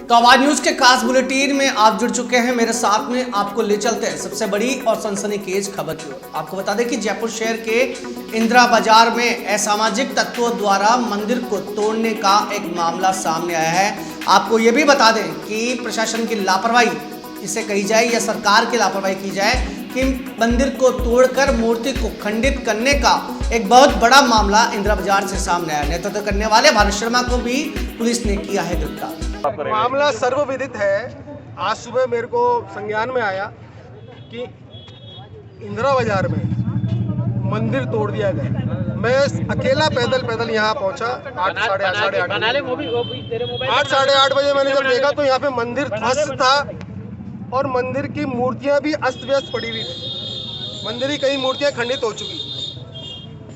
तो आवाज न्यूज के खास बुलेटिन में आप जुड़ चुके हैं मेरे साथ में। आपको ले चलते हैं सबसे बड़ी और सनसनीखेज खबर की ओर। आपको बता दें कि जयपुर शहर के इंदिरा बाजार में असामाजिक तत्वों द्वारा मंदिर को तोड़ने का एक मामला सामने आया है। आपको ये भी बता दें कि प्रशासन की लापरवाही इसे कही जाए या सरकार की लापरवाही की जाए कि मंदिर को तोड़कर मूर्ति को खंडित करने का एक बहुत बड़ा मामला इंदिरा बाजार से सामने आया। नेतृत्व करने वाले भारत शर्मा को भी पुलिस ने किया है गिरफ्तार। मामला सर्वविदित है। आज सुबह मेरे को संज्ञान में आया कि इंदिरा बाजार में मंदिर तोड़ दिया गया। मैं अकेला पैदल यहाँ पहुंचा 8-8:30 बजे। मैंने जब देखा तो यहाँ पे मंदिर ध्वस्त था और मंदिर की मूर्तियां भी अस्त व्यस्त पड़ी हुई थी। मंदिर की कई मूर्तियां खंडित हो चुकी।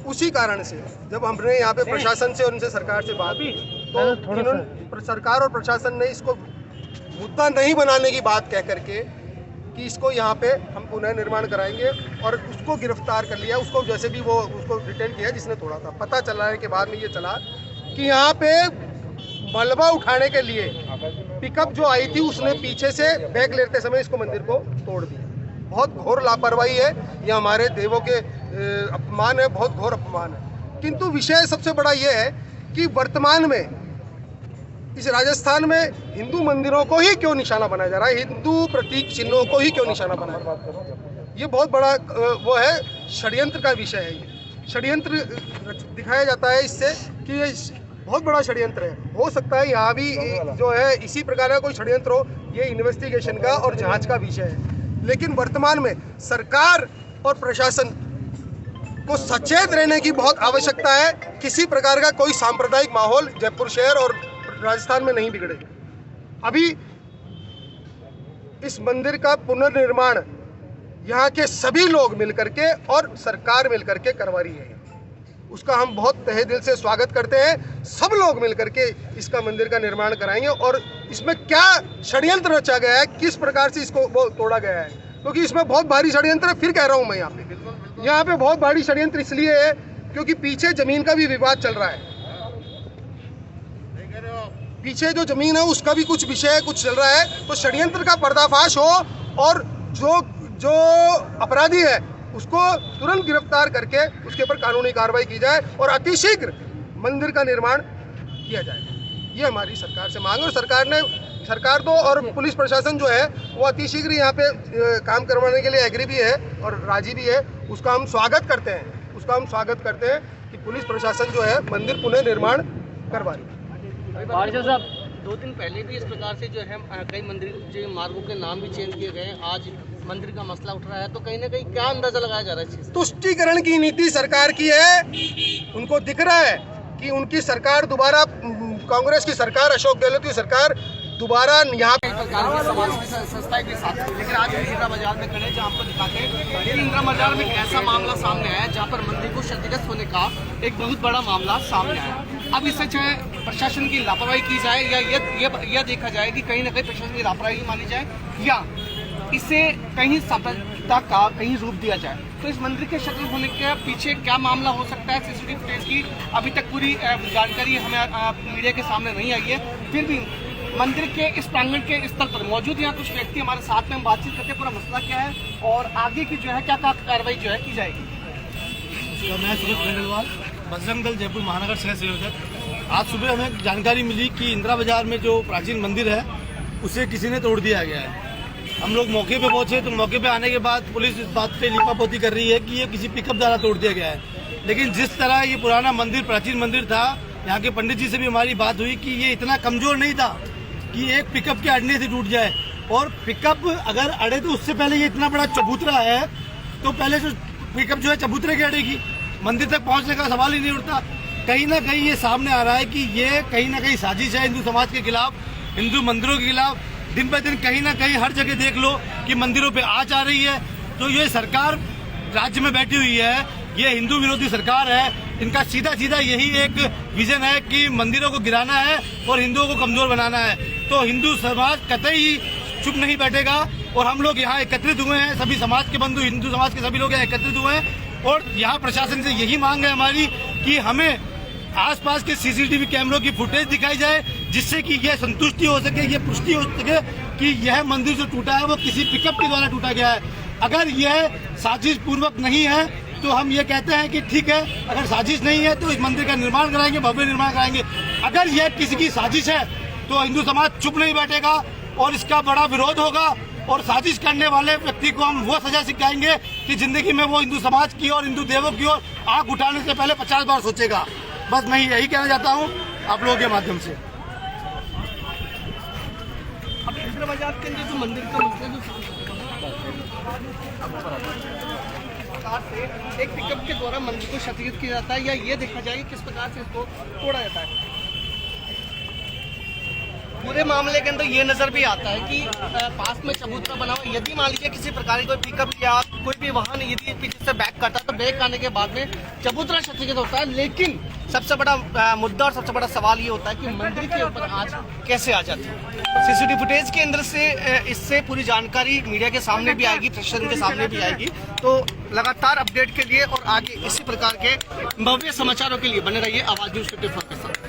उसी कारण से जब हमने यहाँ पे प्रशासन से और उनसे सरकार से बात की तो सरकार और प्रशासन ने इसको मुद्दा नहीं बनाने की बात कह करके कि इसको यहाँ पे हम पुनः निर्माण कराएंगे और उसको गिरफ्तार कर लिया। उसको जैसे भी वो उसको डिटेन किया जिसने तोड़ा था। पता चलाने के बाद में ये चला कि यहाँ पे मलबा उठाने के लिए पिकअप जो आई थी उसने पीछे से बैग लेते समय इसको मंदिर को तोड़ दिया। बहुत घोर लापरवाही है। ये हमारे देवों के अपमान है, बहुत घोर अपमान है। किंतु विषय सबसे बड़ा ये है कि वर्तमान में इस राजस्थान में हिंदू मंदिरों को ही क्यों निशाना बनाया जा रहा है, हिंदू प्रतीक चिन्हों को ही क्यों निशाना बनाया जा रहा है। ये बहुत बड़ा वो है, षड्यंत्र का विषय है। ये षड्यंत्र दिखाया जाता है इससे कि ये बहुत बड़ा षड्यंत्र है। हो सकता है यहाँ भी जो है इसी प्रकार का कोई षड्यंत्र हो। ये इन्वेस्टिगेशन का और जांच का विषय है। लेकिन वर्तमान में सरकार और प्रशासन को सचेत रहने की बहुत आवश्यकता है। किसी प्रकार का कोई सांप्रदायिक माहौल जयपुर शहर और राजस्थान में नहीं बिगड़े। अभी इस मंदिर का पुनर्निर्माण यहाँ के सभी लोग मिलकर के और सरकार मिलकर के करवा रही है। उसका हम बहुत तहे दिल से स्वागत करते हैं। सब लोग मिलकर के इसका मंदिर का निर्माण कराएंगे और इसमें क्या षड्यंत्र रचा गया है, किस प्रकार से इसको वो तोड़ा गया है, क्योंकि इसमें बहुत भारी षड्यंत्र है। फिर कह रहा हूँ मैं यहाँ पे बहुत भारी षड्यंत्र इसलिए है क्योंकि पीछे जमीन का भी विवाद चल रहा है। पीछे जो जमीन है उसका भी कुछ विषय कुछ चल रहा है। तो षड्यंत्र का पर्दाफाश हो और जो अपराधी है उसको तुरंत गिरफ्तार करके उसके ऊपर कानूनी कार्रवाई की जाए और अतिशीघ्र मंदिर का निर्माण किया जाए। ये हमारी सरकार से मांग है। और सरकार तो और पुलिस प्रशासन जो है वो अतिशीघ्र यहाँ पे काम करवाने के लिए एग्री भी है और राजी भी है। उसका हम स्वागत करते हैं कि पुलिस प्रशासन जो है मंदिर पुनः निर्माण करवा रही है। साहब 2 दिन पहले भी इस प्रकार से जो है कई मंदिर जो मार्गों के नाम भी चेंज किए गए। आज मंदिर का मसला उठ रहा है तो कहीं ना कहीं क्या अंदाजा लगाया जा रहा है इस चीज़? तुष्टीकरण की नीति सरकार की है। उनको दिख रहा है कि उनकी सरकार दोबारा, कांग्रेस की सरकार, अशोक गहलोत की सरकार दोबारा यहाँ संस्था के साथ। लेकिन आज इंदिरा बाजार में खड़े जहाँ आपको दिखाते हैं कि इंदिरा बाजार में एक ऐसा मामला सामने आया जहाँ पर मंदिर को क्षतिग्रस्त होने का एक बहुत बड़ा मामला सामने आया। अब इससे चाहे प्रशासन की लापरवाही की जाए या यह देखा जाए कि कहीं ना कहीं प्रशासन की लापरवाही मानी जाए या इसे कहीं सांप्रदायिकता का कहीं रूप दिया जाए। तो इस मंदिर के क्षति होने के पीछे क्या मामला हो सकता है? सीसीटीवी फुटेज की अभी तक पूरी जानकारी हमें मीडिया के सामने नहीं आई है। फिर भी मंदिर के इस प्रांगण के स्तर पर मौजूद यहाँ कुछ व्यक्ति हमारे साथ में हम बातचीत करते हैं। पूरा मसला क्या है और आगे की जो है क्या कार्रवाई जो है की जाएगी? मैं सुरेश खंडेलवाल, बजरंग दल जयपुर महानगर शहर संयोजक। आज सुबह हमें जानकारी मिली कि इंदिरा बाजार में जो प्राचीन मंदिर है उसे किसी ने तोड़ दिया गया है। हम लोग मौके पे पहुंचे तो मौके पे आने के बाद पुलिस इस बात पे लिपापोती कर रही है कि ये किसी पिकअप द्वारा तोड़ दिया गया है। लेकिन जिस तरह ये पुराना मंदिर, प्राचीन मंदिर था, यहाँ के पंडित जी से भी हमारी बात हुई कि ये इतना कमजोर नहीं था कि एक पिकअप के अड़ने से टूट जाए। और पिकअप अगर अड़े तो उससे पहले ये इतना बड़ा चबूतरा है तो पहले जो पिकअप जो है चबूतरे के अड़ेगी, मंदिर तक पहुंचने का सवाल ही नहीं उठता। कहीं ना कहीं ये सामने आ रहा है कि ये कहीं ना कहीं साजिश है हिंदू समाज के खिलाफ, हिंदू मंदिरों के खिलाफ। दिन ब दिन कहीं ना कहीं हर जगह देख लो कि मंदिरों पे आँच आ रही है। तो ये सरकार राज्य में बैठी हुई है, ये हिंदू विरोधी सरकार है। इनका सीधा यही एक विजन है कि मंदिरों को गिराना है और हिंदुओं को कमजोर बनाना है। तो हिंदू समाज कतई चुप नहीं बैठेगा और हम लोग यहाँ एकत्रित हुए हैं। सभी समाज के बंधु, हिंदू समाज के सभी लोग यहाँ एकत्रित हुए हैं और यहाँ प्रशासन से यही मांग है हमारी कि हमें आसपास के सीसीटीवी कैमरों की फुटेज दिखाई जाए जिससे कि यह संतुष्टि हो सके, ये पुष्टि हो सके कि यह मंदिर जो टूटा है वो किसी पिकअप के द्वारा टूटा गया है। अगर यह साजिश पूर्वक नहीं है तो हम ये कहते हैं कि ठीक है, अगर साजिश नहीं है तो इस मंदिर का निर्माण कराएंगे, भव्य निर्माण कराएंगे। अगर यह किसी की साजिश है तो हिंदू समाज चुप नहीं बैठेगा और इसका बड़ा विरोध होगा और साजिश करने वाले व्यक्ति को हम वो सजा सिखाएंगे कि जिंदगी में वो हिंदू समाज की और हिंदू देवों की ओर आंख उठाने से पहले 50 बार सोचेगा। बस मैं यही कहना चाहता हूँ आप लोगों के माध्यम से। अब इंदिरा बाजार के अंदर जो मंदिर का से एक पिकअप के द्वारा मंदिर को क्षतिग्रस्त किया जाता है, या ये देखा जाए कि किस प्रकार से इसको तोड़ा जाता है। पूरे मामले के अंदर ये नजर भी आता है कि पास में चबूतरा बना हुआ, यदि मान लीजिए किसी प्रकार की कोई पिकअप या कोई भी वाहन यदि पीछे से बैक करता है तो बैक आने के बाद में चबूतरा क्षतिग्रस्त होता है। लेकिन सबसे बड़ा मुद्दा और सबसे बड़ा सवाल ये होता है कि मंदिर के ऊपर आज कैसे आ जाती है। सीसीटीवी फुटेज के अंदर से इससे पूरी जानकारी मीडिया के सामने भी आएगी, प्रशासन के सामने भी आएगी। तो लगातार अपडेट के लिए और आगे इसी प्रकार के भव्य समाचारों के लिए बने रहिए आवाज न्यूज़ 24 के साथ।